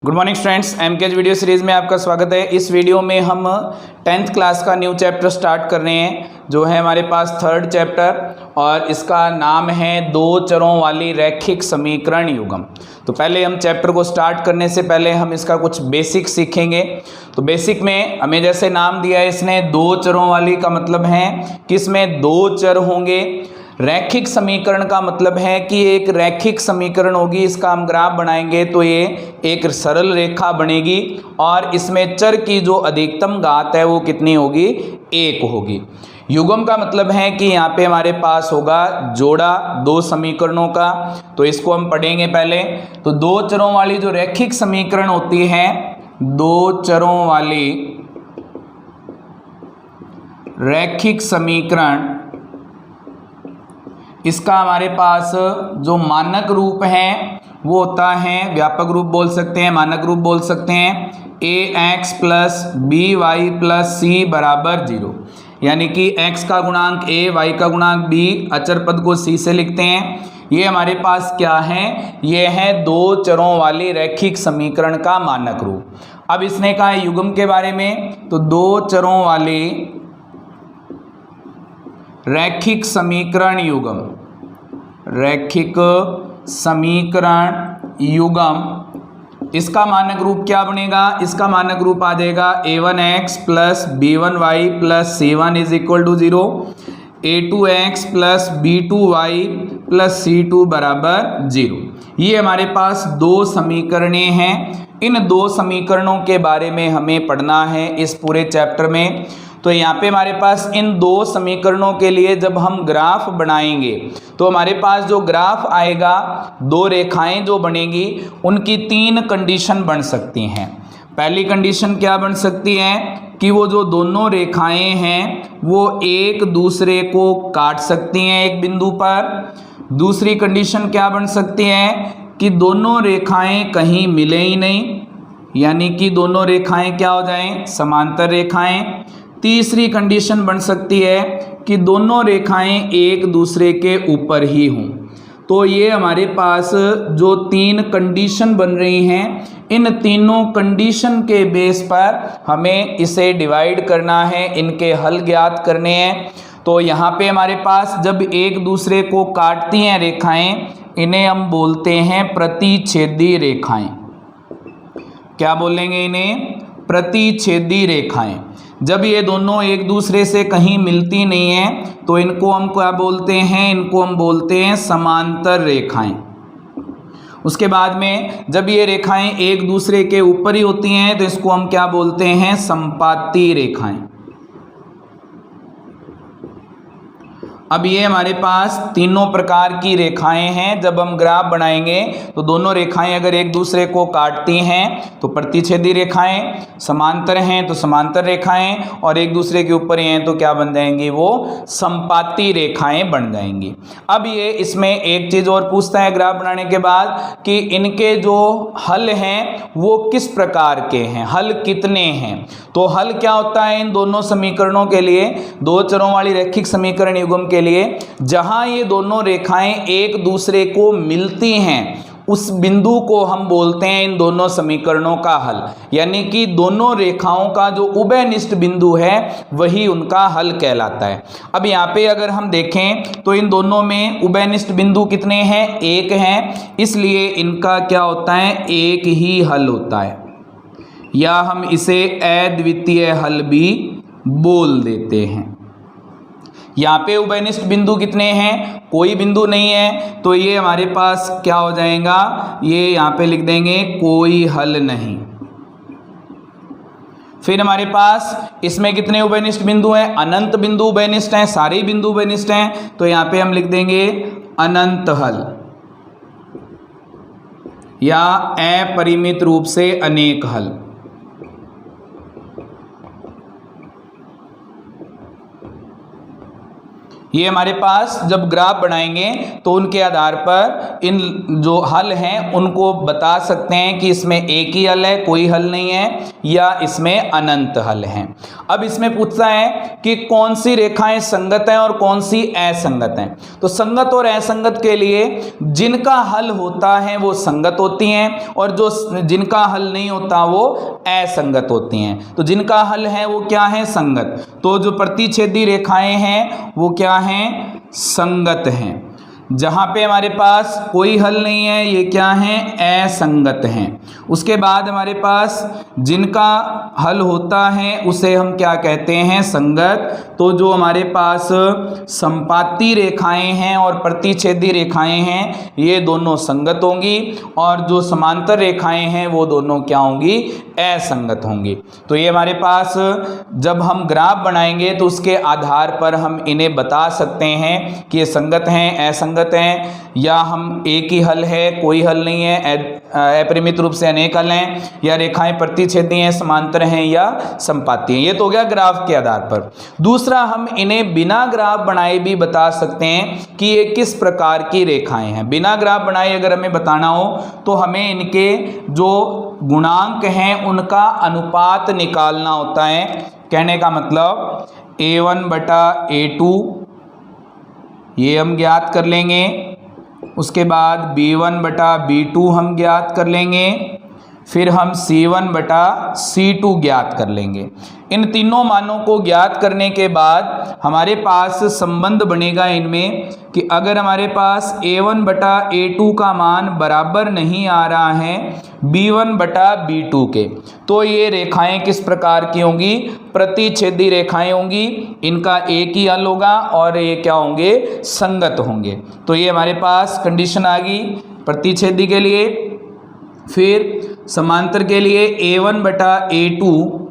Good morning students, MKH video series में आपका स्वागत है। इस वीडियो में हम 10th क्लास का न्यू चैप्टर स्टार्ट कर रहे हैं जो है हमारे पास थर्ड चैप्टर, और इसका नाम है दो चरों वाली रैखिक समीकरण युग्म। तो पहले हम चैप्टर को स्टार्ट करने से पहले हम इसका कुछ बेसिक सीखेंगे। तो बेसिक में हमें जैसे नाम दिया है इसने, दो चरों वाली का मतलब है कि इसमें दो चर होंगे। रैखिक समीकरण का मतलब है कि एक रैखिक समीकरण होगी, इसका हम ग्राफ बनाएंगे तो ये एक सरल रेखा बनेगी और इसमें चर की जो अधिकतम घात है वो कितनी होगी, एक होगी। युग्म का मतलब है कि यहाँ पे हमारे पास होगा जोड़ा दो समीकरणों का। तो इसको हम पढ़ेंगे पहले। तो दो चरों वाली जो रैखिक समीकरण होती है, दो चरों वाली रैखिक समीकरण, इसका हमारे पास जो मानक रूप है वो होता है, व्यापक रूप बोल सकते हैं, मानक रूप बोल सकते हैं, ax plus b y plus c बराबर 0। यानी कि x का गुणांक a, y का गुणांक b, अचर पद को c से लिखते हैं। ये हमारे पास क्या है, ये है दो चरों वाली रैखिक समीकरण का मानक रूप। अब इसने कहा है युग्म के बारे में, तो दो चरों वाली रैखिक समीकरण युग्म, रैखिक समीकरण युग्म, इसका मानक रूप क्या बनेगा, इसका मानक रूप आ जाएगा a1x plus b1y plus c1 is equal to 0, a2x plus b2y plus c2 बराबर 0। ये हमारे पास दो समीकरणें हैं। इन दो समीकरणों के बारे में हमें पढ़ना है इस पूरे चैप्टर में। तो यहाँ पे हमारे पास इन दो समीकरणों के लिए जब हम ग्राफ बनाएंगे तो हमारे पास जो ग्राफ आएगा, दो रेखाएं जो बनेगी उनकी तीन कंडीशन बन सकती हैं। पहली कंडीशन क्या बन सकती है कि वो जो दोनों रेखाएं हैं वो एक दूसरे को काट सकती हैं एक बिंदु पर। दूसरी कंडीशन क्या बन सकती है कि दोनों रेखाएं कहीं मिले ही नहीं, यानी कि दोनों रेखाएं क्या हो जाएं, समांतर रेखाएं। तीसरी कंडीशन बन सकती है कि दोनों रेखाएं एक दूसरे के ऊपर ही हों। तो ये हमारे पास जो तीन कंडीशन बन रही हैं, इन तीनों कंडीशन के बेस पर हमें इसे डिवाइड करना है, इनके हल ज्ञात करने हैं। तो यहाँ पे हमारे पास जब एक दूसरे को काटती हैं रेखाएं, इन्हें हम बोलते हैं प्रतिच्छेदी रेखाएं। क्या बोलेंगे इन्हें, प्रतिच्छेदी रेखाएं। जब ये दोनों एक दूसरे से कहीं मिलती नहीं हैं तो इनको हम क्या बोलते हैं, इनको हम बोलते हैं समांतर रेखाएं। उसके बाद में जब ये रेखाएं एक दूसरे के ऊपर ही होती हैं तो इसको हम क्या बोलते हैं, संपाती रेखाएं। अब ये हमारे पास तीनों प्रकार की रेखाएं हैं। जब हम ग्राफ बनाएंगे तो दोनों रेखाएं अगर एक दूसरे को काटती हैं तो प्रतिच्छेदी रेखाएं, समांतर हैं तो समांतर रेखाएं, और एक दूसरे के ऊपर हैं तो क्या बन जाएंगी, वो संपाती रेखाएं बन जाएंगी। अब ये इसमें एक चीज और पूछता है ग्राफ बनाने के बाद कि इनके जो हल हैं वो किस प्रकार के हैं, हल कितने हैं। तो हल क्या होता है इन दोनों समीकरणों के लिए, दो चरों वाली रैखिक समीकरण युग्म के लिए, जहां ये दोनों रेखाएं एक दूसरे को मिलती हैं उस बिंदु को हम बोलते हैं इन दोनों समीकरणों का हल। यानी कि दोनों रेखाओं का जो उभयनिष्ठ बिंदु है वही उनका हल कहलाता है। अब यहाँ पे अगर हम देखें तो इन दोनों में उभयनिष्ठ बिंदु कितने हैं, एक हैं, इसलिए इनका क्या होता है, एक ही हल होता है, या हम इसे अद्वितीय हल भी बोल देते हैं। यहाँ पे उभयनिष्ठ बिंदु कितने हैं, कोई बिंदु नहीं है, तो ये हमारे पास क्या हो जाएगा, ये यहाँ पे लिख देंगे कोई हल नहीं। फिर हमारे पास इसमें कितने उभयनिष्ठ बिंदु हैं, अनंत बिंदु उभयनिष्ठ हैं, सारे बिंदु उभयनिष्ठ हैं, तो यहाँ पे हम लिख देंगे अनंत हल, या अपरिमित रूप से अनेक हल। ये हमारे पास जब ग्राफ बनाएंगे तो उनके आधार पर इन जो हल हैं उनको बता सकते हैं कि इसमें एक ही हल है, कोई हल नहीं है, या इसमें अनंत हल हैं। अब इसमें पूछता है कि कौन सी रेखाएं संगत हैं और कौन सी असंगत हैं। तो संगत और असंगत के लिए जिनका हल होता है वो संगत होती हैं और जो जिनका हल नहीं होता वो असंगत होती हैं। तो जिनका हल है वो क्या है? संगत। तो जो प्रतिच्छेदी रेखाएं हैं वो क्या हैं? संगत हैं। जहाँ पे हमारे पास कोई हल नहीं है ये क्या हैं? असंगत हैं। उसके बाद हमारे पास जिनका हल होता है उसे हम क्या कहते हैं? संगत। तो जो हमारे पास संपाती रेखाएं हैं और प्रतिच्छेदी रेखाएं हैं ये दोनों संगत होंगी और जो समांतर रेखाएं हैं वो दोनों क्या होंगी? असंगत होंगी। तो ये हमारे पास जब हम ग्राफ बनाएंगे तो उसके आधार पर हम इन्हें बता सकते हैं कि ये संगत हैं, असंगत हैं, या हम एक ही हल है, कोई हल नहीं है, अपरिमित रूप से अनेक हल हैं, या रेखाएं प्रतिच्छेदी हैं, समांतर हैं या संपाती हैं। ये तो हो गया ग्राफ के आधार पर। दूसरा, हम इन्हें बिना ग्राफ बनाए भी बता सकते हैं कि ये किस प्रकार की रेखाएं हैं। बिना ग्राफ बनाए अगर हमें बताना हो तो हमें इनके जो गुणांक हैं उनका अनुपात निकालना होता है। कहने का मतलब a1 बटा a2 ये हम ज्ञात कर लेंगे, उसके बाद b1 बटा b2 हम ज्ञात कर लेंगे, फिर हम c1 बटा c2 ज्ञात कर लेंगे। इन तीनों मानों को ज्ञात करने के बाद हमारे पास संबंध बनेगा इनमें कि अगर हमारे पास a1 बटा a2 का मान बराबर नहीं आ रहा है b1 बटा b2 के, तो ये रेखाएं किस प्रकार की होंगी? प्रतिच्छेदी रेखाएं होंगी। इनका एक ही हल होगा और ये क्या होंगे? संगत होंगे। तो ये हमारे पास कंडीशन आ गई प्रतिच्छेदी के लिए। फिर समांतर के लिए a1 बटा a2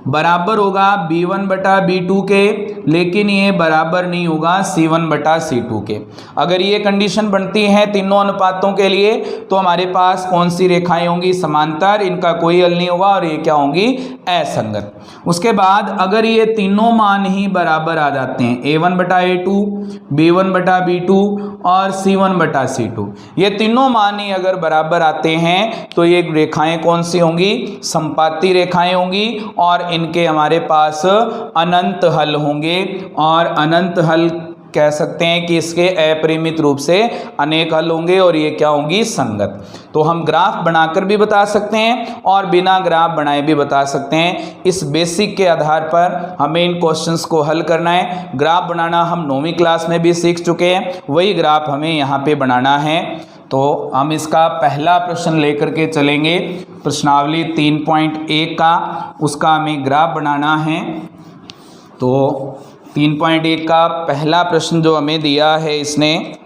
बराबर होगा b1 बटा b2 के, लेकिन ये बराबर नहीं होगा c1 बटा c2 के। अगर ये कंडीशन बनती है तीनों अनुपातों के लिए तो हमारे पास कौन सी रेखाएं होंगी? समांतर, इनका कोई हल नहीं होगा और ये क्या होंगी? असंगत। उसके बाद अगर ये तीनों मान ही बराबर आ जाते हैं a1 बटा a2, b1 बटा b2 और c1 बटा c2, ये तीनों मान ही अगर बराबर आते हैं तो ये रेखाएं कौन सी होंगी? संपाती रेखाएं होंगी और इनके हमारे पास अनंत हल होंगे। और अनंत हल कह सकते हैं कि इसके अपरिमित रूप से अनेक हल होंगे और ये क्या होंगी? संगत। तो हम ग्राफ बनाकर भी बता सकते हैं और बिना ग्राफ बनाए भी बता सकते हैं। इस बेसिक के आधार पर हमें इन क्वेश्चंस को हल करना है। ग्राफ बनाना हम 9वीं क्लास में भी सीख चुके हैं, वही ग्राफ हमें यहाँ पे बनाना है। तो हम इसका पहला प्रश्न लेकर के चलेंगे, प्रश्नावली 3.1 का, उसका हमें ग्राफ बनाना है। तो 3.1 का पहला प्रश्न जो हमें दिया है इसने,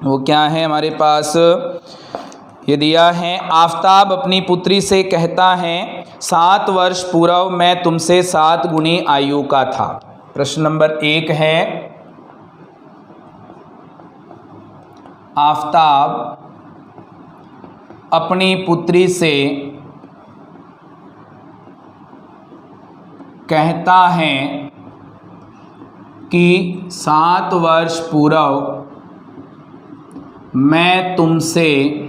वो क्या है? हमारे पास ये दिया है, आफताब अपनी पुत्री से कहता है 7 वर्ष पूर्व मैं तुमसे 7 गुनी आयु का था। प्रश्न नंबर 1 है, आफताब अपनी पुत्री से कहता है कि 7 वर्ष पूर्व मैं तुमसे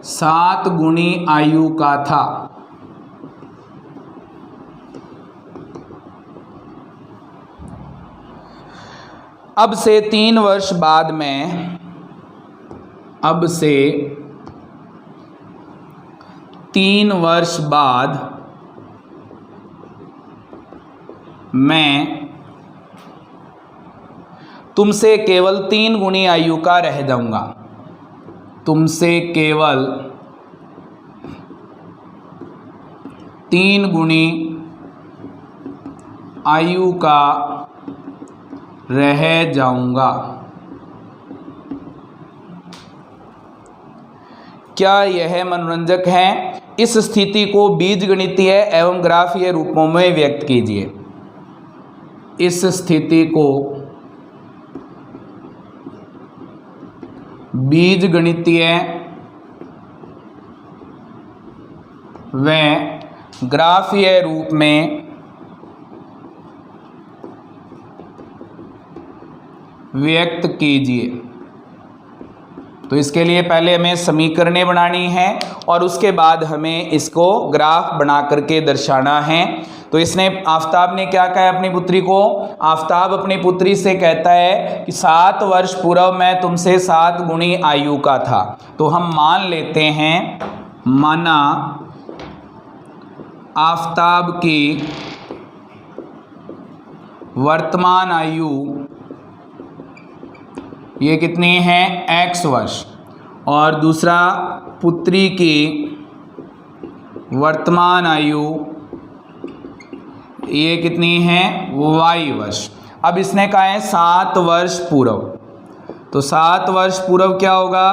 7 गुनी आयु का था। अब से 3 वर्ष बाद मैं तुमसे केवल 3 गुनी आयु का रह जाऊंगा। तुमसे केवल 3 गुनी आयु का रह जाऊंगा। क्या यह मनोरंजक है? इस स्थिति को बीजगणितीय एवं ग्राफीय रूपों में व्यक्त कीजिए। इस स्थिति को बीजगणितीय व ग्राफीय रूप में व्यक्त कीजिए। तो इसके लिए पहले हमें समीकरणें बनानी है और उसके बाद हमें इसको ग्राफ बना करके दर्शाना है। तो इसने आफताब ने क्या कहा अपनी पुत्री को? आफताब अपनी पुत्री से कहता है कि 7 वर्ष पूर्व मैं तुमसे 7 गुणी आयु का था। तो हम मान लेते हैं, माना आफताब की वर्तमान आयु ये कितनी है? x वर्ष, और दूसरा पुत्री की वर्तमान आयु ये कितनी है? y वर्ष। अब इसने कहा है 7 वर्ष पूर्व, तो 7 वर्ष पूर्व क्या होगा?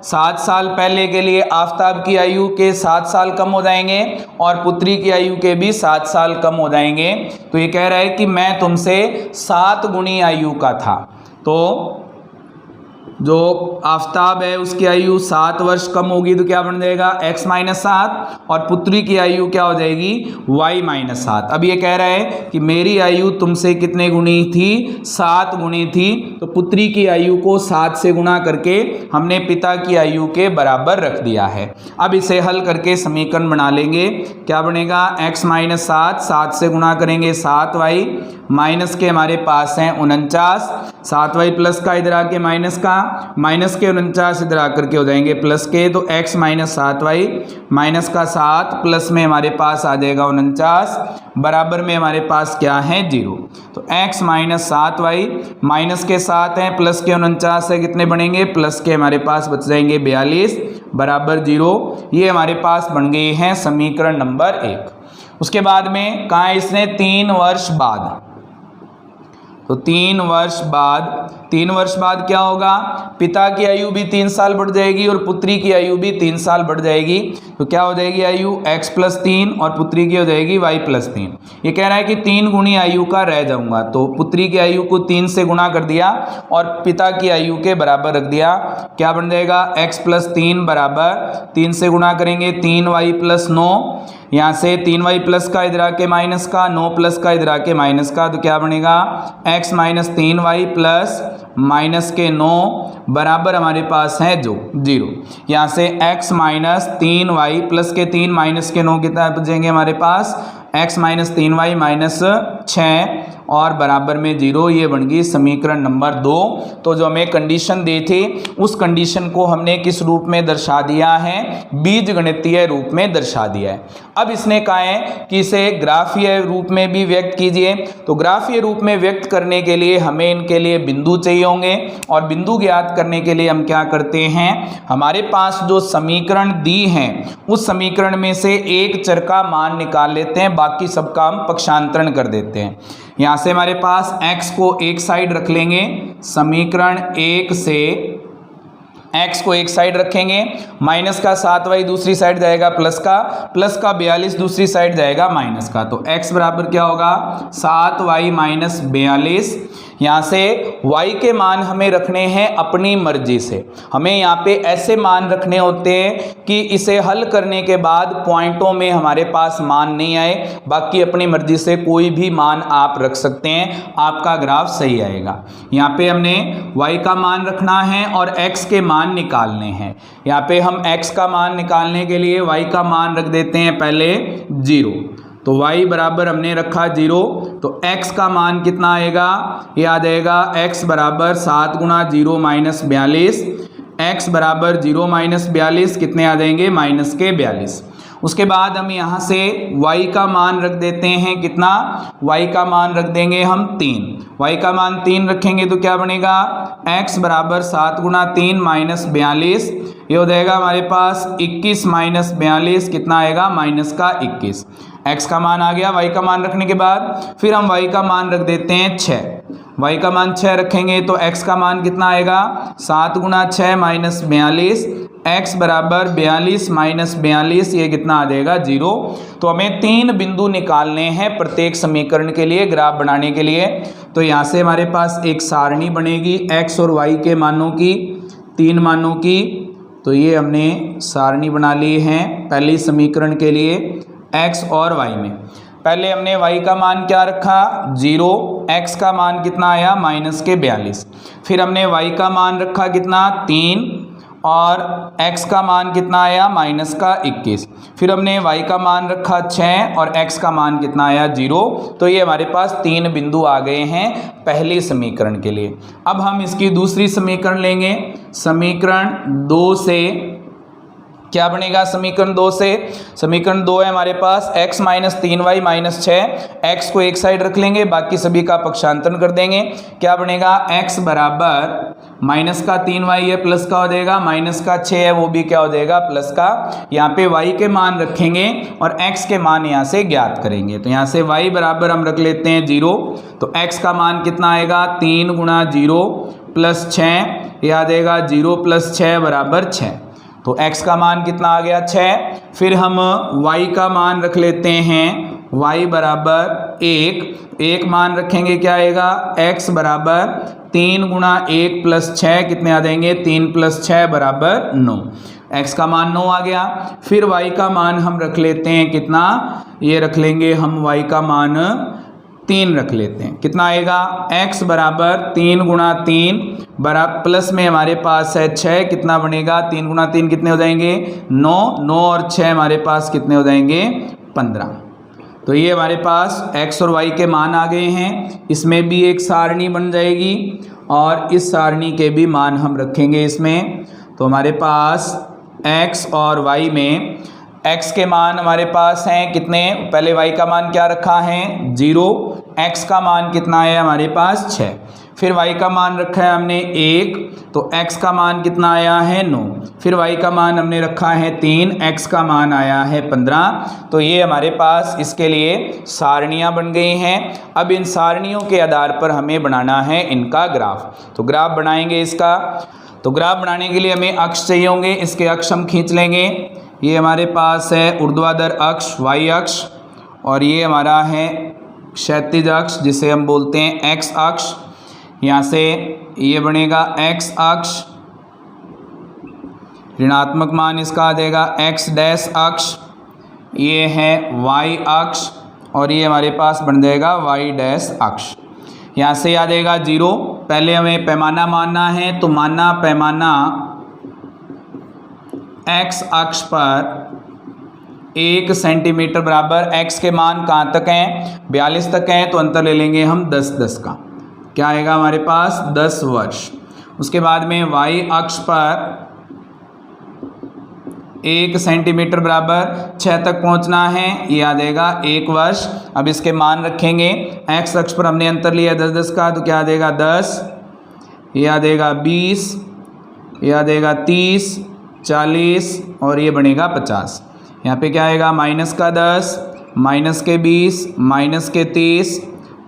7 साल पहले के लिए आफताब की आयु के 7 साल कम हो जाएंगे और पुत्री की आयु के भी 7 साल कम हो जाएंगे। तो ये कह रहा है कि मैं तुमसे 7 गुणी आयु का था। तो जो आफताब है उसकी आयु 7 वर्ष कम होगी तो क्या बन जाएगा? x माइनस 7, और पुत्री की आयु क्या हो जाएगी? y minus 7। अब ये कह रहा है कि मेरी आयु तुमसे कितने गुणी थी? 7 गुणी थी। तो पुत्री की आयु को 7 से गुणा करके हमने पिता की आयु के बराबर रख दिया है। अब इसे हल करके समीकरण बना लेंगे। क्या बनेगा? x माइनस 7, 7 से गुणा करेंगे 7y, माइनस के हमारे पास हैं 49, 7y प्लस का इधर आके माइनस का, माइनस के 49 इधर आकर के हो जाएंगे प्लस के। तो x माइनस 7y माइनस का 7 प्लस में हमारे पास आ जाएगा 49, बराबर में हमारे पास क्या है? 0। तो x माइनस 7y माइनस के 7 हैं प्लस के 49 है, कितने बनेंगे? प्लस के हमारे पास बच जाएंगे 42 बराबर 0। ये हमारे पास बन गए हैं समीकरण नंबर 1। उसके बाद में कहा है इसने 3 वर्ष बाद, तो 3 वर्ष बाद क्या होगा? पिता की आयु भी 3 साल बढ़ जाएगी और पुत्री की आयु भी 3 साल बढ़ जाएगी। तो क्या हो जाएगी आयु? x प्लस 3 और पुत्री की हो जाएगी y प्लस 3। ये कह रहा है कि 3 गुणी आयु का रह जाऊंगा। तो पुत्री की आयु को 3 से गुणा कर दिया और पिता की आयु के बराबर रख दिया। क्या बन जाएगा? x प्लस 3 बराबर 3 से गुणा करेंगे 3y प्लस 9, यहाँ से 3y प्लस का इधर आके माइनस का, 9 प्लस का इधर आके माइनस का। तो क्या बनेगा? x minus 3y plus minus के 9 बराबर हमारे पास है जो 0। यहाँ से x माइनस 3y प्लस के 3 माइनस के 9 कितना बचेंगे हमारे पास? x माइनस 3y माइनस 6 और बराबर में 0। ये बन गई समीकरण नंबर 2। तो जो हमें कंडीशन दी थी उस कंडीशन को हमने किस रूप में दर्शा दिया है? बीजगणितीय रूप में दर्शा दिया है। अब इसने कहा है कि इसे ग्राफीय रूप में भी व्यक्त कीजिए। तो ग्राफीय रूप में व्यक्त करने के लिए हमें इनके लिए बिंदु चाहिए होंगे, और बिंदु ज्ञात करने के लिए हम क्या करते हैं? हमारे पास जो समीकरण दी हैं उस समीकरण में से एक चर का मान निकाल लेते हैं, बाकी सबका हम पक्षांतरण कर देते हैं। यहाँ से हमारे पास x को एक साइड रख लेंगे, समीकरण 1 से x को एक साइड रखेंगे, माइनस का 7y दूसरी साइड जाएगा प्लस का 42 दूसरी साइड जाएगा माइनस का। तो x बराबर क्या होगा? 7y minus 42। यहाँ से y के मान हमें रखने हैं अपनी मर्जी से। हमें यहाँ पे ऐसे मान रखने होते हैं कि इसे हल करने के बाद पॉइंटों में हमारे पास मान नहीं आए, बाकी अपनी मर्जी से कोई भी मान आप रख सकते हैं, आपका ग्राफ सही आएगा। यहाँ पे हमने y का मान रखना है और x के मान निकालने हैं। यहाँ पे हम x का मान निकालने के लिए y का मान रख देते हैं पहले 0। तो y बराबर हमने रखा 0, तो x का मान कितना आएगा? ये आ जाएगा x बराबर 7 गुणा 0 माइनस 42। x बराबर 0 माइनस 42 कितने आ जाएंगे? माइनस के 42। उसके बाद हम यहाँ से y का मान रख देते हैं कितना? y का मान रख देंगे हम 3। y का मान 3 रखेंगे तो क्या बनेगा? x बराबर 7 गुणा 3 माइनस 42। ये हो जाएगा हमारे पास 21 माइनस 42 कितना आएगा? माइनस का 21। x का मान आ गया। y का मान रखने के बाद फिर हम y का मान रख देते हैं 6। y का मान 6 रखेंगे तो x का मान कितना आएगा? 7 गुणा 6 माइनस 42। x बराबर 42 माइनस 42, ये कितना आ जाएगा? 0। तो हमें 3 बिंदु निकालने हैं प्रत्येक समीकरण के लिए, ग्राफ बनाने के लिए। तो यहाँ से हमारे पास एक सारणी बनेगी x और y के मानों की, 3 मानों की। तो ये हमने सारणी बना ली है पहली समीकरण के लिए x और y में। पहले हमने y का मान क्या रखा 0, x का मान कितना आया -42, फिर हमने y का मान रखा कितना 3 और x का मान कितना आया -21, फिर हमने y का मान रखा 6 और x का मान कितना आया 0। तो ये हमारे पास 3 बिंदु आ गए हैं पहले समीकरण के लिए। अब हम इसकी दूसरी समीकरण लेंगे। समीकरण 2 से क्या बनेगा? समीकरण 2 से, समीकरण 2 है हमारे पास x - 3y - 6, x को एक साइड रख लेंगे, बाकी सभी का पक्षांतरण कर देंगे। क्या बनेगा? x बराबर माइनस का 3y है प्लस का हो जाएगा, माइनस का 6 है वो भी क्या हो जाएगा प्लस का। यहाँ पे y के मान रखेंगे और x के मान यहाँ से ज्ञात करेंगे। तो यहाँ से y बराबर हम रख लेते हैं 0, तो x का मान कितना आएगा 3 गुणा 0 प्लस 6, ये आ जाएगा 0 प्लस 6 बराबर 6। तो x का मान कितना आ गया 6। फिर हम y का मान रख लेते हैं, y बराबर 1 मान रखेंगे, क्या आएगा x बराबर 3 गुणा 1 प्लस 6, कितने आ जाएंगे 3 प्लस 6 बराबर 9। x का मान 9 आ गया। फिर y का मान हम रख लेते हैं कितना, ये रख लेंगे हम y का मान 3 रख लेते हैं, कितना आएगा x बराबर 3 गुणा 3 बराबर प्लस में हमारे पास है 6, कितना बनेगा 3 गुणा 3 कितने हो जाएंगे 9 और 6 हमारे पास कितने हो जाएंगे 15। तो ये हमारे पास x और y के मान आ गए हैं। इसमें भी एक सारणी बन जाएगी और इस सारणी के भी मान हम रखेंगे इसमें। तो हमारे पास x और y में x के मान हमारे पास हैं कितने, पहले y का मान क्या रखा है 0, x का मान कितना है हमारे पास 6, फिर y का मान रखा है हमने 1, तो x का मान कितना आया है 9, फिर y का मान हमने रखा है 3, x का मान आया है 15। तो ये हमारे पास इसके लिए सारणियाँ बन गई हैं। अब इन सारणियों के आधार पर हमें बनाना है इनका ग्राफ। तो ग्राफ बनाएंगे इसका। तो ग्राफ बनाने के लिए हमें अक्ष चाहिए होंगे, इसके अक्ष हम खींच लेंगे। ये हमारे पास है ऊर्ध्वाधर अक्ष y अक्ष और ये हमारा है क्षैतिज अक्ष जिसे हम बोलते हैं x अक्ष। यहाँ से ये बनेगा x अक्ष, ऋणात्मक मान इसका आ जाएगा x डैश अक्ष, ये है y अक्ष और ये हमारे पास बन जाएगा y डैश अक्ष। यहाँ से आ जाएगा 0। पहले हमें पैमाना मानना है, तो मानना पैमाना x अक्ष पर 1 सेंटीमीटर बराबर, x के मान कहाँ तक हैं 42 तक हैं, तो अंतर ले लेंगे हम 10 का, क्या आएगा हमारे पास 10 वर्ष। उसके बाद में y अक्ष पर 1 सेंटीमीटर बराबर 6 तक पहुंचना है, ये आ जाएगा 1 वर्ष। अब इसके मान रखेंगे, x अक्ष पर हमने अंतर लिया 10 का, तो क्या आ जाएगा 10, ये आ जाएगा 20, ये आ जाएगा 30, 40 और ये बनेगा 50। यहाँ पे क्या आएगा माइनस का 10, माइनस के 20, माइनस के 30,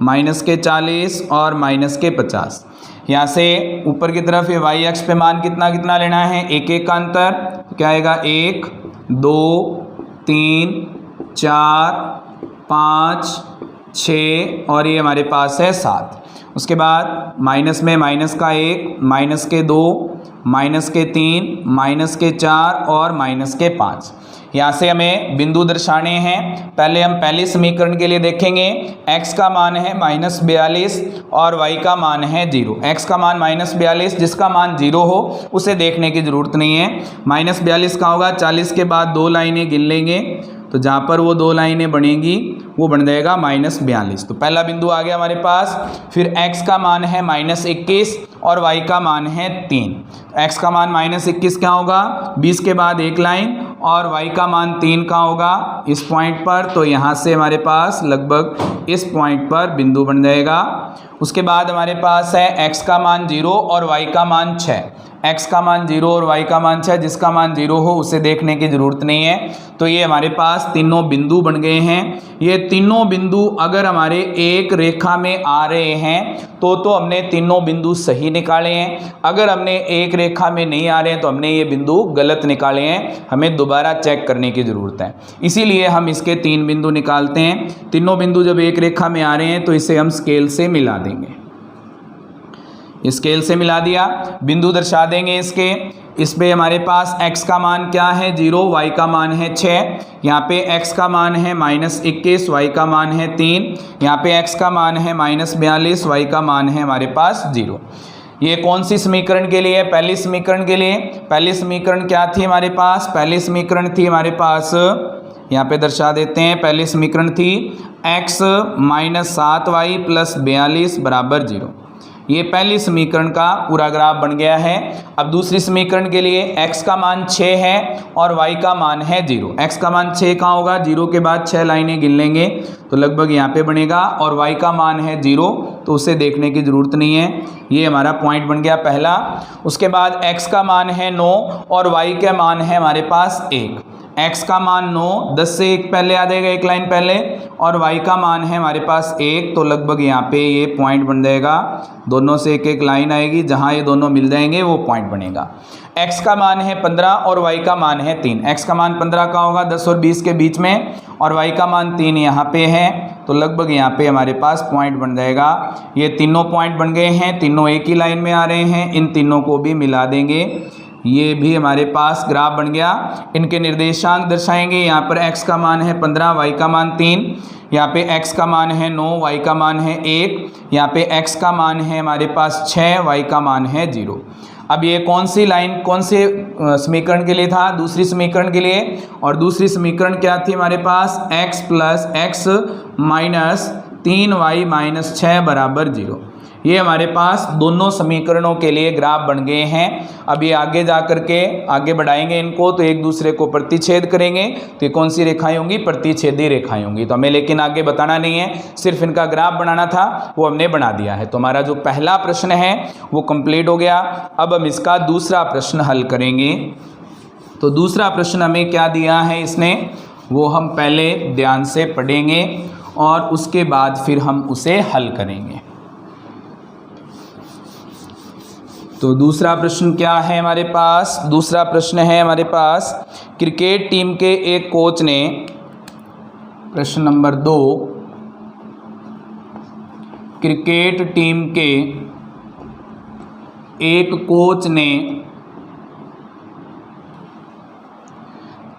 माइनस के 40 और माइनस के 50। यहाँ से ऊपर की तरफ ये y अक्ष पे मान कितना कितना लेना है, 1 का अंतर, क्या आएगा 1, 2, 3, 4, 5, 6 और ये हमारे पास है 7। उसके बाद माइनस में माइनस का 1, माइनस के 2, माइनस के 3, माइनस के 4 और माइनस के 5। यहाँ से हमें बिंदु दर्शाने हैं। पहले हम पहले समीकरण के लिए देखेंगे, x का मान है -42 और y का मान है 0। x का मान -42, जिसका मान 0 हो उसे देखने की ज़रूरत नहीं है। -42 का होगा 40 के बाद 2 लाइनें गिन लेंगे, तो जहाँ पर वो 2 लाइनें बनेगी वो बन जाएगा -42। तो पहला बिंदु आ गया हमारे पास। फिर x का मान है -21 और y का मान है 3। x का मान -21 क्या होगा 20 के बाद 1 लाइन, और y का मान 3 का होगा इस पॉइंट पर। तो यहाँ से हमारे पास लगभग इस पॉइंट पर बिंदु बन जाएगा। उसके बाद हमारे पास है x का मान 0 और y का मान 6। x का मान 0 और y का मान 6, जिसका मान 0 हो उसे देखने की ज़रूरत नहीं है। तो ये हमारे पास तीनों बिंदु बन गए हैं। ये तीनों बिंदु अगर हमारे एक रेखा में आ रहे हैं तो हमने तीनों बिंदु सही निकाले हैं। अगर हमने एक रेखा में नहीं आ रहे हैं तो हमने ये बिंदु गलत निकाले हैं, हमें दोबारा चेक करने की ज़रूरत है। इसीलिए हम इसके 3 बिंदु निकालते हैं। तीनों बिंदु जब एक रेखा में आ रहे हैं तो इसे हम स्केल से मिला देंगे। स्केल से मिला दिया, बिंदु दर्शा देंगे इसके। इस पे हमारे पास x का मान क्या है 0, y का मान है 6, यहाँ पे x का मान है -21, y का मान है 3, यहाँ पे x का मान है -42, y का मान है हमारे पास 0। ये कौन सी समीकरण के लिए? पहली समीकरण के लिए। पहली समीकरण क्या थी हमारे पास? पहली समीकरण थी हमारे पास, यहाँ पे दर्शा देते हैं, पहली समीकरण थी x - 7y + 42 = 0। ये पहली समीकरण का पूरा ग्राफ बन गया है। अब दूसरी समीकरण के लिए x का मान 6 है और y का मान है 0। x का मान 6 कहाँ होगा? 0 के बाद 6 लाइनें गिन लेंगे तो लगभग यहाँ पे बनेगा, और y का मान है 0 तो उसे देखने की ज़रूरत नहीं है। ये हमारा पॉइंट बन गया पहला। उसके बाद x का मान है 9 और y का मान है हमारे पास 1। x का मान 9, 10 से 1 पहले आ जाएगा, एक लाइन पहले, और y का मान है हमारे पास 1, तो लगभग यहाँ पे ये पॉइंट बन जाएगा। दोनों से एक एक लाइन आएगी, जहाँ ये दोनों मिल जाएंगे वो पॉइंट बनेगा। x का मान है 15 और y का मान है 3। x का मान 15 का होगा 10 और 20 के बीच में, और y का मान 3 यहाँ पे है, तो लगभग यहाँ पे हमारे पास पॉइंट बन जाएगा। ये तीनों पॉइंट बन गए हैं, तीनों एक ही लाइन में आ रहे हैं, इन तीनों को भी मिला देंगे, ये भी हमारे पास ग्राफ बन गया। इनके निर्देशांक दर्शाएंगे। यहाँ पर x का मान है 15, y का मान 3, यहाँ पे x का मान है 9, y का मान है 1, यहाँ पे x का मान है हमारे पास 6, y का मान है 0। अब ये कौन सी लाइन कौन से समीकरण के लिए था? दूसरी समीकरण के लिए। और दूसरी समीकरण क्या थी हमारे पास? x + x - 3y - 6 = 0। ये हमारे पास दोनों समीकरणों के लिए ग्राफ बन गए हैं। अब ये आगे जा कर के आगे बढ़ाएंगे इनको, तो एक दूसरे को प्रतिच्छेद करेंगे, तो ये कौन सी रेखाएं होंगी? प्रतिच्छेदी रेखाएं होंगी। तो हमें लेकिन आगे बताना नहीं है, सिर्फ इनका ग्राफ बनाना था, वो हमने बना दिया है। तो हमारा जो पहला प्रश्न है वो कंप्लीट हो गया। अब हम इसका दूसरा प्रश्न हल करेंगे। तो दूसरा प्रश्न हमें क्या दिया है इसने, वो हम पहले ध्यान से पढ़ेंगे और उसके बाद फिर हम उसे हल करेंगे। तो दूसरा प्रश्न क्या है हमारे पास? दूसरा प्रश्न है हमारे पास, क्रिकेट टीम के एक कोच ने, प्रश्न नंबर 2, क्रिकेट टीम के एक कोच ने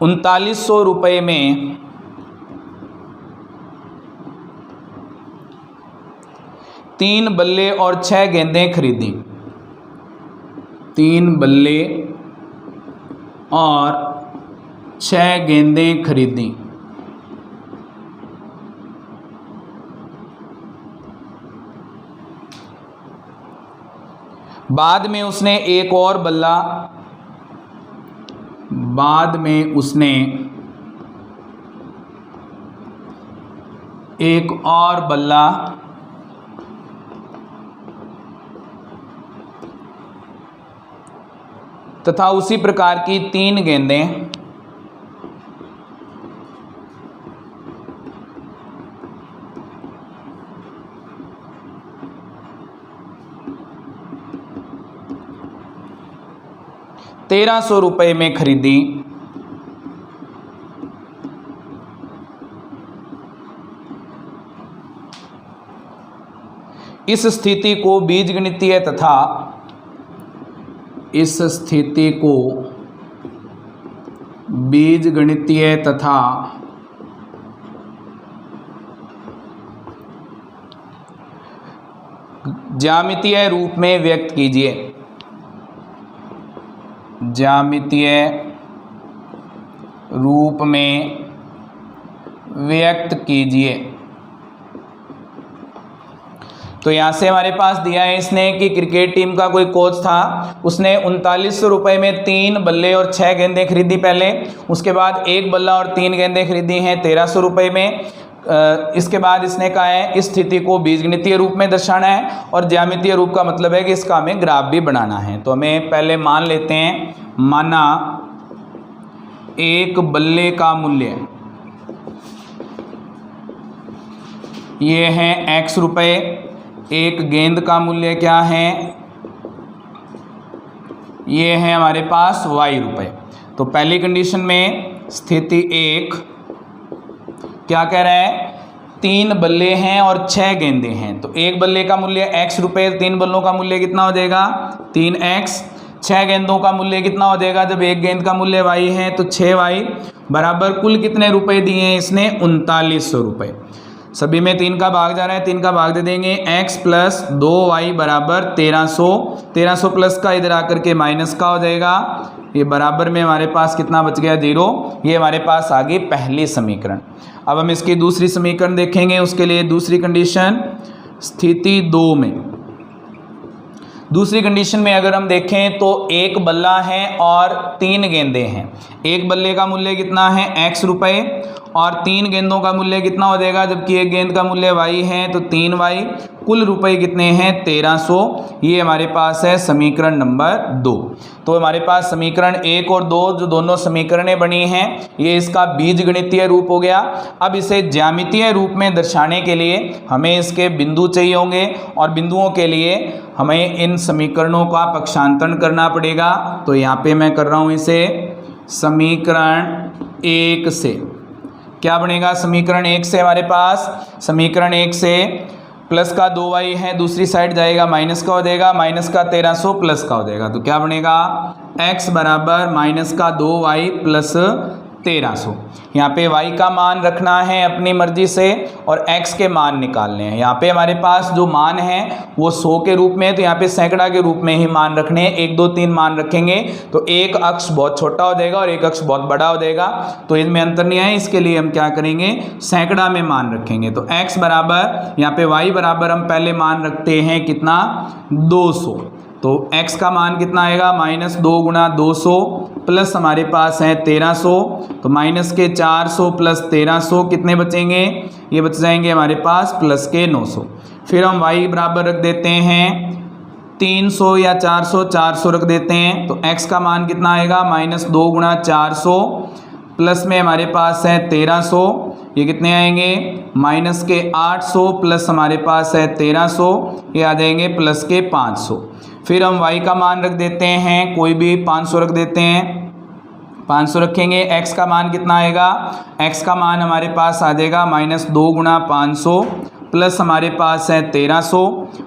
3900 रुपये में 3 बल्ले और 6 गेंदें खरीदी। 3 बल्ले और 6 गेंदें खरीदी। बाद में उसने एक और बल्ला तथा उसी प्रकार की 3 गेंदें ₹1300 में खरीदी। इस स्थिति को बीजगणितीय तथा ज्यामितीय रूप में व्यक्त कीजिए। ज्यामितीय रूप में व्यक्त कीजिए। तो यहाँ से हमारे पास दिया है इसने कि क्रिकेट टीम का कोई कोच था, उसने 3900 रुपये में 3 बल्ले और 6 गेंदें खरीदी पहले, उसके बाद 1 बल्ला और 3 गेंदें खरीदी हैं 1300 रुपये में। इसके बाद इसने कहा है इस स्थिति को बीजगणितीय रूप में दर्शाना है, और ज्यामितीय रूप का मतलब है कि इसका हमें ग्राफ भी बनाना है। तो हमें पहले मान लेते हैं, माना 1 बल्ले का मूल्य ये है x रुपये, 1 गेंद का मूल्य क्या है, ये है हमारे पास y रुपये। तो पहली कंडीशन में स्थिति 1 क्या कह रहा है, 3 बल्ले हैं और 6 गेंदें हैं। तो 1 बल्ले का मूल्य x रुपये, 3 बल्लों का मूल्य कितना हो जाएगा 3x। 6 गेंदों का मूल्य कितना हो जाएगा, जब एक गेंद का मूल्य y है तो 6y बराबर कुल कितने रुपए दिए हैं इसने, 3900 रुपये। सभी में 3 का भाग जा रहा है, 3 का भाग दे देंगे, x प्लस 2y बराबर 1300, 1300 प्लस का इधर आकर के माइनस का हो जाएगा, ये बराबर में हमारे पास कितना बच गया, 0। ये हमारे पास आ गई पहली समीकरण। अब हम इसकी दूसरी समीकरण देखेंगे, उसके लिए दूसरी कंडीशन, स्थिति 2 में, दूसरी कंडीशन में अगर हम देखें तो एक बल्ला है और 3 गेंदें हैं। एक बल्ले का मूल्य कितना है, x रुपये, और 3 गेंदों का मूल्य कितना हो जाएगा, जबकि एक गेंद का मूल्य y है तो 3y, कुल रुपए कितने हैं, 1300। ये हमारे पास है समीकरण नंबर 2। तो हमारे पास समीकरण 1 और 2 जो दोनों समीकरणें बनी हैं, ये इसका बीजगणितीय रूप हो गया। अब इसे ज्यामितीय रूप में दर्शाने के लिए हमें इसके बिंदु चाहिए होंगे, और बिंदुओं के लिए हमें इन समीकरणों का पक्षांतरण करना पड़ेगा। तो यहाँ पे मैं कर रहा हूँ इसे समीकरण 1 से। क्या बनेगा समीकरण 1 से, हमारे पास समीकरण 1 से प्लस का 2y है, दूसरी साइड जाएगा माइनस का हो जाएगा, माइनस का 1300 प्लस का हो जाएगा। तो क्या बनेगा, x बराबर माइनस का 2y प्लस 1300। यहाँ पे y का मान रखना है अपनी मर्जी से और x के मान निकालने हैं। यहाँ पे हमारे पास जो मान है वो 100 के रूप में है, तो यहाँ पे सैकड़ा के रूप में ही मान रखने हैं। 1 2 3 मान रखेंगे तो एक अक्ष बहुत छोटा हो जाएगा और एक अक्ष बहुत बड़ा हो जाएगा, तो इनमें अंतर नहीं है। इसके लिए हम क्या करेंगे, सैकड़ा में मान रखेंगे। तो x बराबर, यहाँ पे y बराबर हम पहले मान रखते हैं कितना, 200। तो x का मान कितना आएगा, माइनस 2 गुणा 200 प्लस हमारे पास है 1300, तो माइनस के 400 प्लस 1300 कितने बचेंगे, ये बच जाएंगे हमारे पास प्लस के 900। फिर हम y बराबर रख देते हैं 300 या 400, 400 रख देते हैं। तो x का मान कितना आएगा, माइनस 2 गुणा 400 प्लस में हमारे पास है 1300, ये कितने आएंगे, माइनस के 800 प्लस हमारे पास है 1300, ये आ जाएंगे प्लस के 500। फिर हम y का मान रख देते हैं, कोई भी 500 रख देते हैं, 500 रखेंगे। x का मान कितना आएगा, x का मान हमारे पास आ जाएगा माइनस 2 गुणा 500 प्लस हमारे पास है 1300,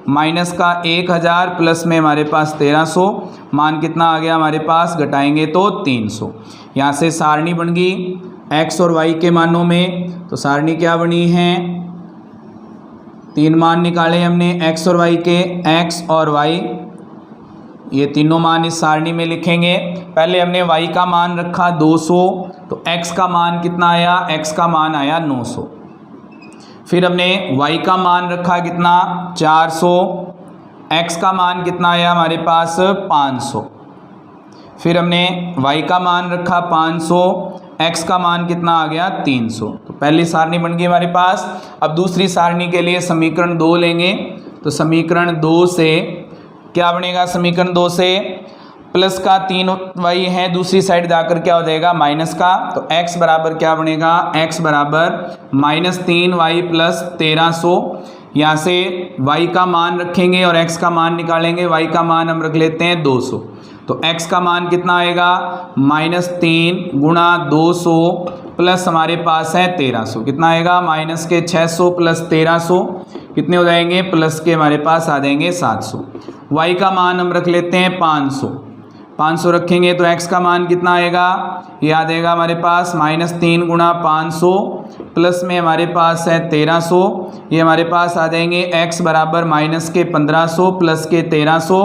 माइनस का 1000 प्लस में हमारे पास 1300, मान कितना आ गया हमारे पास, घटाएंगे तो 300। यहाँ से सारणी बन गई x और y के मानों में। तो सारणी क्या बनी है, 3 मान निकाले हमने x और y के, x और y, ये तीनों मान इस सारणी में लिखेंगे। पहले हमने y का मान रखा 200, तो x का मान कितना आया, x का मान आया 900। फिर हमने y का मान रखा कितना, 400, x का मान कितना आया हमारे पास 500। फिर हमने y का मान रखा 500, x का मान कितना आ गया 300। तो पहली सारणी बन गई हमारे पास। अब दूसरी सारणी के लिए समीकरण 2 लेंगे। तो समीकरण 2 से क्या बनेगा, समीकरण 2 से प्लस का 3y है, दूसरी साइड जाकर क्या हो जाएगा, माइनस का। तो x बराबर क्या बनेगा, x बराबर माइनस 3y प्लस 1300। यहाँ से y का मान रखेंगे और x का मान निकालेंगे। y का मान हम रख लेते हैं 200, तो x का मान कितना आएगा, माइनस 3 गुणा 200 प्लस हमारे पास है 1300, कितना आएगा, माइनस के 600 प्लस 1300 कितने हो जाएंगे, प्लस के हमारे पास आ जाएंगे 700। y का मान हम रख लेते हैं 500, 500 रखेंगे तो x का मान कितना आएगा, ये आ जाएगा हमारे पास माइनस 3 गुणा 500 प्लस में हमारे पास है 1300, ये हमारे पास आ जाएंगे x बराबर माइनस के 1500 प्लस के 1300।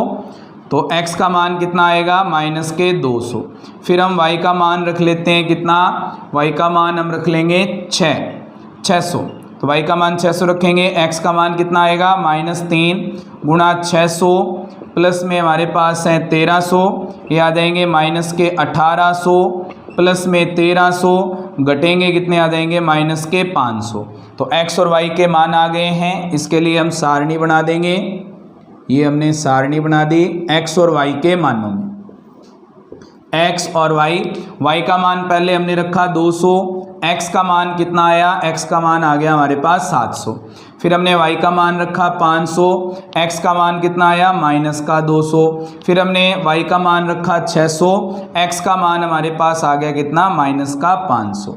तो x का मान कितना आएगा, माइनस के 200। फिर हम y का मान रख लेते हैं कितना, y का मान हम रख लेंगे 600। तो y का मान 600 रखेंगे, x का मान कितना आएगा, माइनस 3 गुणा 600 प्लस में हमारे पास है 1300, ये आ जाएंगे माइनस के 1800 प्लस में 1300, घटेंगे कितने आ जाएंगे, माइनस के 500। तो x और y के मान आ गए हैं। इसके लिए हम सारणी बना देंगे। ये हमने सारणी बना दी x और y के मानों में। x और y का मान पहले हमने रखा 200, x का मान कितना आया, x का मान आ गया हमारे पास 700। फिर हमने y का मान रखा 500, x का मान कितना आया, माइनस का 200। फिर हमने y का मान रखा 600, x का मान हमारे पास आ गया कितना, माइनस का 500।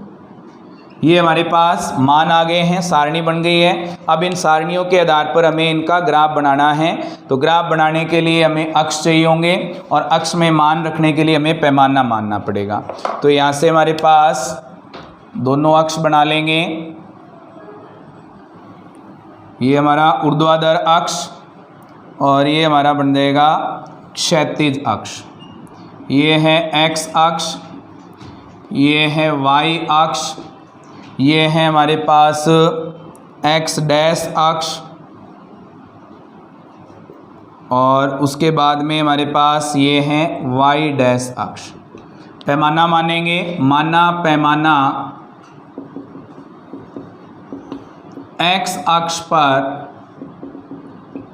ये हमारे पास मान आ गए हैं, सारणी बन गई है। अब इन सारणियों के आधार पर हमें इनका ग्राफ बनाना है। तो ग्राफ बनाने के लिए हमें अक्ष चाहिए होंगे और अक्ष में मान रखने के लिए हमें पैमाना मानना पड़ेगा। तो यहाँ से हमारे पास दोनों अक्ष बना लेंगे। ये हमारा ऊर्ध्वाधर अक्ष और ये हमारा बन जाएगा क्षैतिज अक्ष। ये है एक्स अक्ष, ये है वाई अक्ष, ये है हमारे पास एक्स डैश अक्ष और उसके बाद में हमारे पास ये है वाई डैश अक्ष। पैमाना मानेंगे, माना पैमाना एक्स अक्ष पर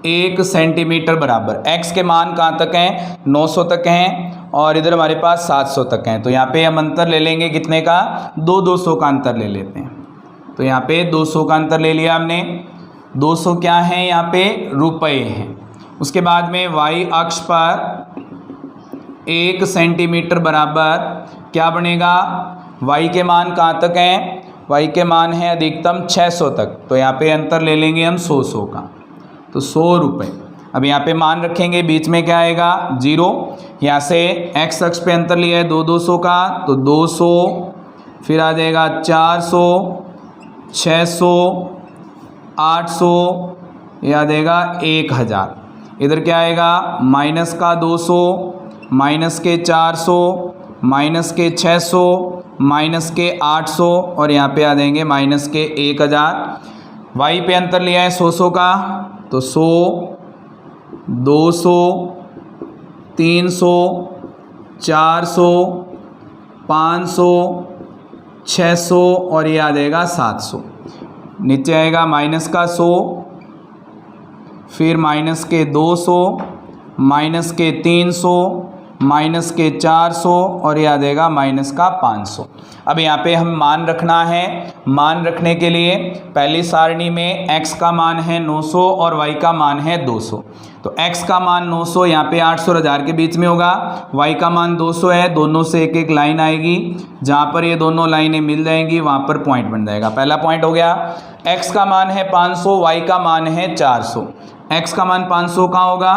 1 सेंटीमीटर बराबर। एक्स के मान कहाँ तक हैं? 900 तक हैं और इधर हमारे पास 700 तक हैं। तो यहाँ पे हम अंतर ले लेंगे कितने का? 200 का अंतर ले लेते हैं। तो यहाँ पे 200 का अंतर ले लिया हमने। 200 क्या है? यहाँ पे रुपए हैं। उसके बाद में वाई अक्ष पर 1 सेंटीमीटर बराबर क्या बनेगा? वाई के मान कहाँ तक हैं? वाई के मान है अधिकतम 600 तक। तो यहाँ पे अंतर ले लेंगे हम 100 का, तो 100 रुपये। अब यहाँ पे मान रखेंगे, बीच में क्या आएगा? 0। यहाँ से एक्स अक्ष पे अंतर लिया है 200 का, तो 200, फिर आ जाएगा 400, 600, 800, ये आ जाएगा 1000। इधर क्या आएगा? माइनस का 200, माइनस के 400, माइनस के 600, माइनस के 800 और यहाँ पे आ जाएंगे माइनस के 1000। वाई पे अंतर लिया है 100 का, तो 100, 200, 300, 400, 500, 600 और ये आ जाएगा 700। नीचे आएगा माइनस का 100, फिर माइनस के 200, माइनस के 300, माइनस के 400 और ये आ जाएगा माइनस का 500। अब यहाँ पे हम मान रखना है। मान रखने के लिए पहली सारणी में x का मान है 900 और y का मान है 200। तो x का मान 900 यहाँ पे 800 और 1000 के बीच में होगा। y का मान 200 है, दोनों से एक एक लाइन आएगी। जहाँ पर ये दोनों लाइनें मिल जाएंगी वहाँ पर पॉइंट बन जाएगा। पहला पॉइंट हो गया। x का मान है 500, y का मान है 400। x का मान 500 कहाँ होगा?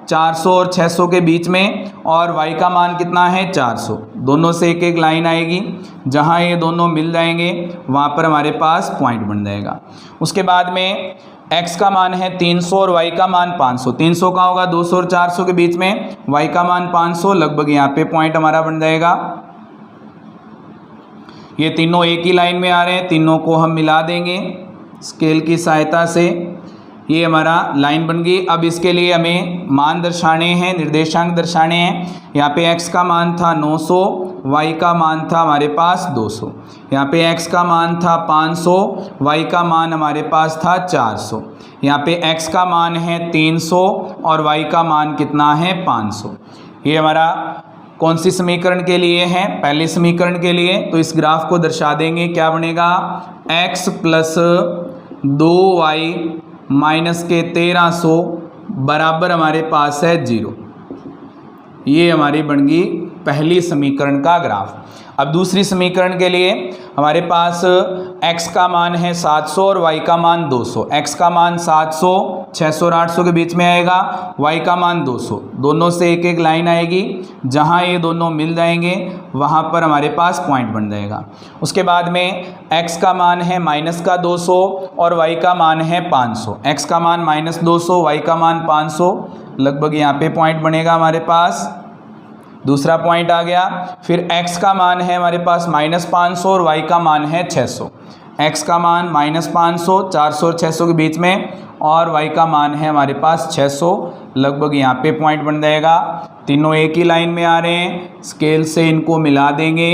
400 और 600 के बीच में, और y का मान कितना है? 400। दोनों से एक एक लाइन आएगी, जहाँ ये दोनों मिल जाएंगे वहाँ पर हमारे पास पॉइंट बन जाएगा। उसके बाद में x का मान है 300 और y का मान 500। 300 कहाँ होगा? 200 और 400 के बीच में, y का मान 500, लगभग यहाँ पे पॉइंट हमारा बन जाएगा। ये तीनों एक ही लाइन में आ रहे हैं, तीनों को हम मिला देंगे स्केल की सहायता से। ये हमारा लाइन बन गई। अब इसके लिए हमें मान दर्शाने हैं, निर्देशांक दर्शाने हैं। यहाँ पे x का मान था 900, y का मान था हमारे पास 200। यहाँ पे x का मान था 500, y का मान हमारे पास था 400। यहाँ पे x का मान है 300 और y का मान कितना है? 500। ये हमारा कौन सी समीकरण के लिए है? पहले समीकरण के लिए। तो इस ग्राफ को दर्शा देंगे, क्या बनेगा? x प्लस 2y माइनस के 1300 बराबर हमारे पास है 0। ये हमारी बन गई पहली समीकरण का ग्राफ। अब दूसरी समीकरण के लिए हमारे पास x का मान है 700 और y का मान 200। x का मान 700, 600 और 800 के बीच में आएगा, y का मान 200। दोनों से एक एक लाइन आएगी, जहाँ ये दोनों मिल जाएंगे वहाँ पर हमारे पास पॉइंट बन जाएगा। उसके बाद में x का मान है माइनस का 200 और y का मान है 500। x का मान -200, y का मान 500, लगभग यहाँ पे पॉइंट बनेगा हमारे पास। दूसरा पॉइंट आ गया। फिर x का मान है हमारे पास -500 और y का मान है 600। x का मान -500, 400 और 600 के बीच में, और y का मान है हमारे पास 600, लगभग यहाँ पे पॉइंट बन जाएगा। तीनों एक ही लाइन में आ रहे हैं, स्केल से इनको मिला देंगे।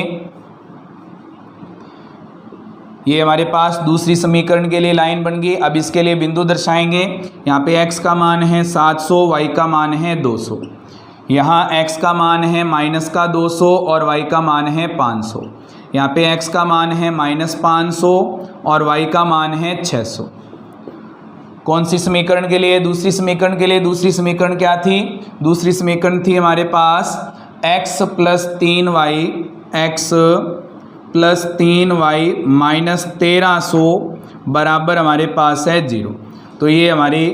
ये हमारे पास दूसरी समीकरण के लिए लाइन बन गई। अब इसके लिए बिंदु दर्शाएंगे। यहाँ पे x का मान है 700, y का मान है 200। यहाँ x का मान है माइनस का 200 और y का मान है 500। यहाँ पे x का मान है -500 और y का मान है 600। कौन सी समीकरण के लिए? दूसरी समीकरण के लिए। दूसरी समीकरण क्या थी? दूसरी समीकरण थी हमारे पास x plus 3y x plus 3y minus 1300 बराबर हमारे पास है 0। तो ये हमारी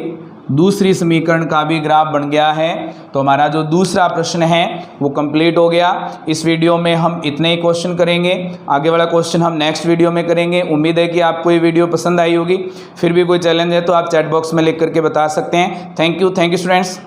दूसरी समीकरण का भी ग्राफ बन गया है। तो हमारा जो दूसरा प्रश्न है वो कंप्लीट हो गया। इस वीडियो में हम इतने ही क्वेश्चन करेंगे, आगे वाला क्वेश्चन हम नेक्स्ट वीडियो में करेंगे। उम्मीद है कि आपको ये वीडियो पसंद आई होगी। फिर भी कोई चैलेंज है तो आप चैट बॉक्स में लिख करके बता सकते हैं। Thank you students.